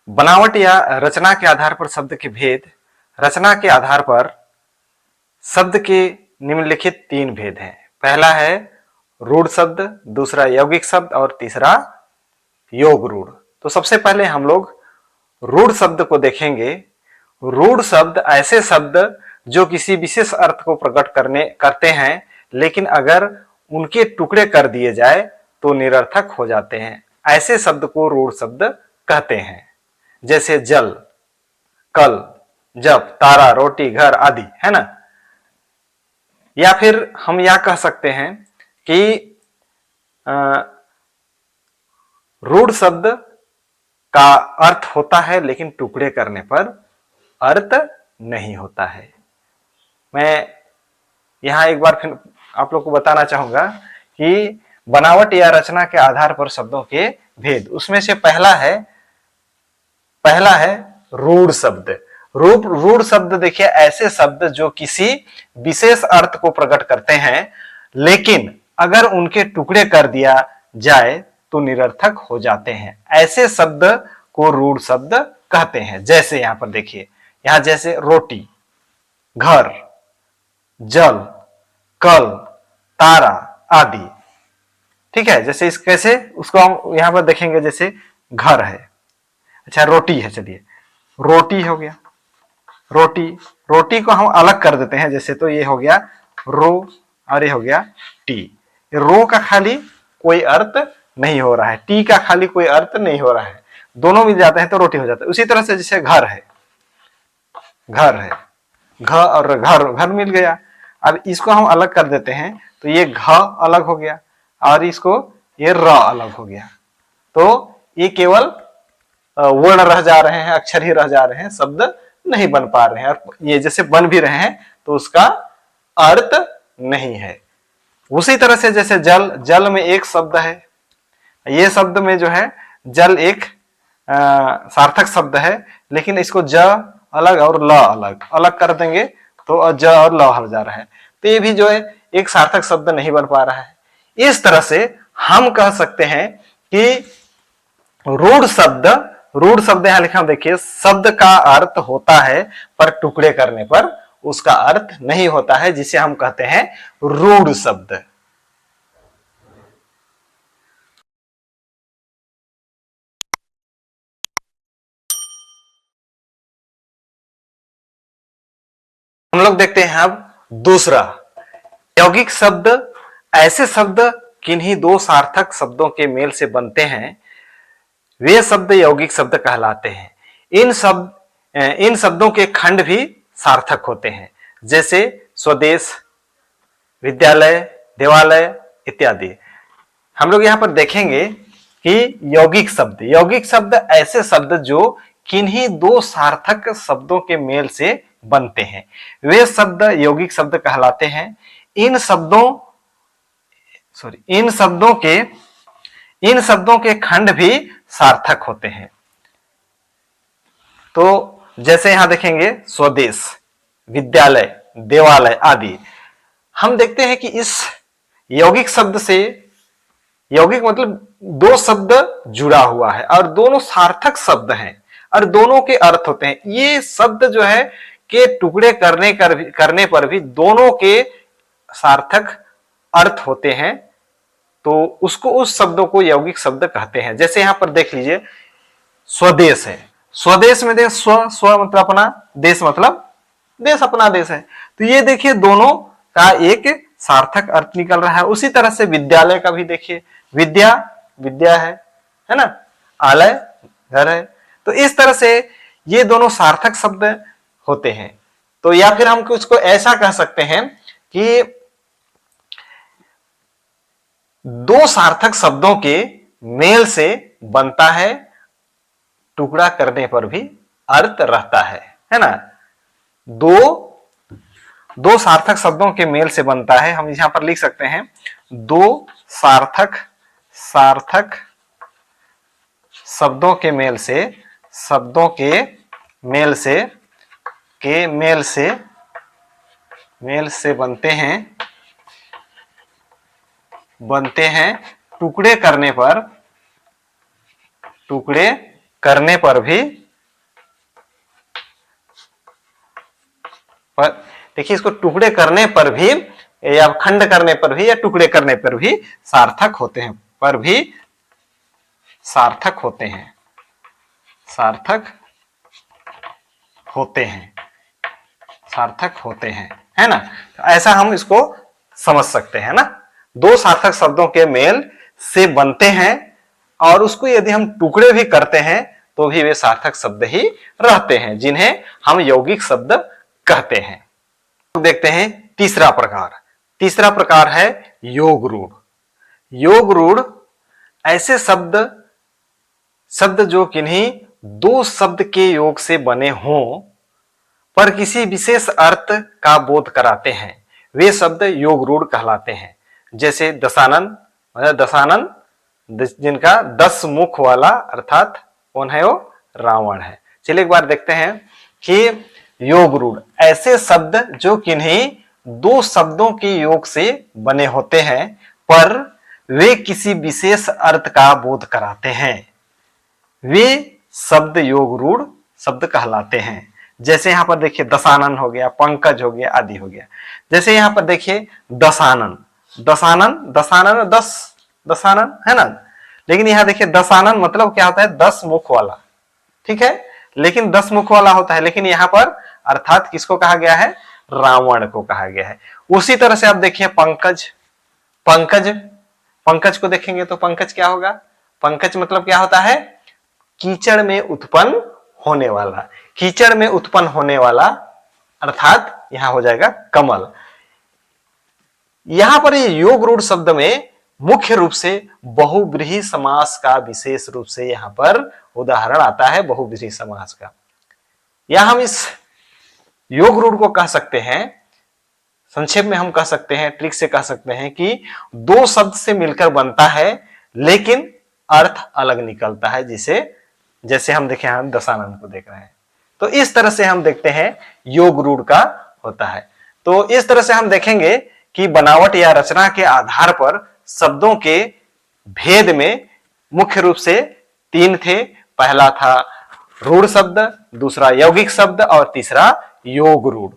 बनावट या रचना के आधार पर शब्द के भेद। रचना के आधार पर शब्द के निम्नलिखित 3 भेद हैं। पहला है रूढ़ शब्द, दूसरा यौगिक शब्द और तीसरा योग रूढ़। तो सबसे पहले हम लोग रूढ़ शब्द को देखेंगे। रूढ़ शब्द ऐसे शब्द जो किसी विशेष अर्थ को प्रकट करते हैं, लेकिन अगर उनके टुकड़े कर दिए जाए तो निरर्थक हो जाते हैं। ऐसे शब्द को रूढ़ शब्द कहते हैं, जैसे जल, कल, जब, तारा, रोटी, घर आदि, है ना। या फिर हम यह कह सकते हैं कि रूढ़ शब्द का अर्थ होता है लेकिन टुकड़े करने पर अर्थ नहीं होता है। मैं यहां एक बार फिर आप लोग को बताना चाहूंगा कि बनावट या रचना के आधार पर शब्दों के भेद। उसमें से पहला है रूढ़ शब्द। रूढ़ शब्द देखिए ऐसे शब्द जो किसी विशेष अर्थ को प्रकट करते हैं, लेकिन अगर उनके टुकड़े कर दिया जाए तो निरर्थक हो जाते हैं। ऐसे शब्द को रूढ़ शब्द कहते हैं। जैसे यहां पर देखिए, यहां जैसे रोटी, घर, जल, कल, तारा आदि, ठीक है। जैसे इस कैसे उसको हम यहां पर देखेंगे, जैसे घर है, अच्छा रोटी है, चलिए रोटी हो गया। रोटी को हम अलग कर देते हैं, जैसे तो ये हो गया रो और ये हो गया टी। रो का खाली कोई अर्थ नहीं हो रहा है, टी का खाली कोई अर्थ नहीं हो रहा है, दोनों मिल जाते हैं तो रोटी हो जाता है। उसी तरह से जैसे घर है, घ और घर मिल गया। अब इसको हम अलग कर देते हैं तो ये घ अलग हो गया और इसको ये र अलग हो गया। तो ये केवल वर्ण रह जा रहे हैं, अक्षर ही रह जा रहे हैं, शब्द नहीं बन पा रहे हैं। और ये जैसे बन भी रहे हैं तो उसका अर्थ नहीं है। उसी तरह से जैसे जल में एक शब्द है, ये शब्द में जो है जल एक सार्थक शब्द है, लेकिन इसको ज अलग और ल अलग कर देंगे तो ज और ल हो जा रहा है, तो ये भी जो है एक सार्थक शब्द नहीं बन पा रहा है। इस तरह से हम कह सकते हैं कि रूढ़ शब्द यहां लिखा देखिए, शब्द का अर्थ होता है पर टुकड़े करने पर उसका अर्थ नहीं होता है, जिसे हम कहते हैं रूढ़ शब्द। हम लोग देखते हैं अब दूसरा, यौगिक शब्द। ऐसे शब्द किन्हीं 2 सार्थक शब्दों के मेल से बनते हैं, वे शब्द यौगिक शब्द कहलाते हैं। इन शब्दों के खंड भी सार्थक होते हैं, जैसे स्वदेश, विद्यालय, देवालय इत्यादि। हम लोग यहां पर देखेंगे कि यौगिक शब्द ऐसे शब्द जो किन्हीं 2 सार्थक शब्दों के मेल से बनते हैं, वे शब्द यौगिक शब्द कहलाते हैं। इन शब्दों के खंड भी सार्थक होते हैं। तो जैसे यहां देखेंगे स्वदेश, विद्यालय, देवालय आदि, हम देखते हैं कि इस यौगिक शब्द से, यौगिक मतलब 2 शब्द जुड़ा हुआ है और दोनों सार्थक शब्द हैं और दोनों के अर्थ होते हैं। ये शब्द जो है के टुकड़े करने पर भी दोनों के सार्थक अर्थ होते हैं, तो उस शब्दों को यौगिक शब्द कहते हैं। जैसे यहां पर देख लीजिए, स्वदेश है, स्वदेश में देख स्व मतलब अपना, देश मतलब देश, अपना देश है, तो ये देखिए दोनों का एक सार्थक अर्थ निकल रहा है। उसी तरह से विद्यालय का भी देखिए, विद्या है ना, आलय घर है, तो इस तरह से ये दोनों सार्थक शब्द होते हैं। तो या फिर हम कुछ को ऐसा कह सकते हैं कि 2 सार्थक शब्दों के मेल से बनता है, टुकड़ा करने पर भी अर्थ रहता है ना। दो सार्थक शब्दों के मेल से बनता है, हम यहां पर लिख सकते हैं 2 सार्थक शब्दों के मेल से बनते हैं, टुकड़े करने पर भी, देखिए इसको टुकड़े करने पर भी या खंड करने पर भी या टुकड़े करने पर भी सार्थक होते हैं, पर भी सार्थक होते हैं, सार्थक होते हैं, सार्थक होते हैं, है ना। ऐसा हम इसको समझ सकते हैं ना। दो सार्थक शब्दों के मेल से बनते हैं और उसको यदि हम टुकड़े भी करते हैं तो भी वे सार्थक शब्द ही रहते हैं, जिन्हें हम यौगिक शब्द कहते हैं। देखते हैं तीसरा प्रकार। तीसरा प्रकार है योग रूढ़। योग रूढ़ ऐसे शब्द जो किन्हीं दो शब्द के योग से बने हों पर किसी विशेष अर्थ का बोध कराते हैं, वे शब्द योग रूढ़ कहलाते हैं। जैसे दशानन, दशानन जिनका 10 मुख वाला, अर्थात कौन है वो? रावण है। चलिए एक बार देखते हैं कि योग रूढ़ ऐसे शब्द जो किन्हीं दो शब्दों के योग से बने होते हैं पर वे किसी विशेष अर्थ का बोध कराते हैं, वे शब्द योग रूढ़ शब्द कहलाते हैं। जैसे यहां पर देखिए दशानन हो गया, पंकज हो गया, आदि हो गया। जैसे यहां पर देखिए दशानन, दशानन, दशानन 10 दशानन है ना, लेकिन यहां देखिए दशानन मतलब क्या होता है? 10 मुख वाला, ठीक है, लेकिन 10 मुख वाला होता है, लेकिन यहां पर अर्थात किसको कहा गया है? रावण को कहा गया है। उसी तरह से आप देखिए पंकज, पंकज, पंकज को देखेंगे तो पंकज क्या होगा? पंकज मतलब क्या होता है? कीचड़ में उत्पन्न होने वाला, कीचड़ में उत्पन्न होने वाला, अर्थात यहां हो जाएगा कमल। यहां पर ये योग रूढ़ शब्द में मुख्य रूप से बहुव्रीहि समास का विशेष रूप से यहां पर उदाहरण आता है, बहुव्रीहि समास का। या हम इस योग रूढ़ को कह सकते हैं, संक्षेप में हम कह सकते हैं, ट्रिक से कह सकते हैं कि दो शब्द से मिलकर बनता है लेकिन अर्थ अलग निकलता है, जैसे हम देखें, हम दशानन को देख रहे हैं, तो इस तरह से हम देखते हैं योग रूढ़ का होता है। तो इस तरह से हम देखेंगे कि बनावट या रचना के आधार पर शब्दों के भेद में मुख्य रूप से 3 थे। पहला था रूढ़ शब्द, दूसरा यौगिक शब्द और तीसरा योग रूढ़।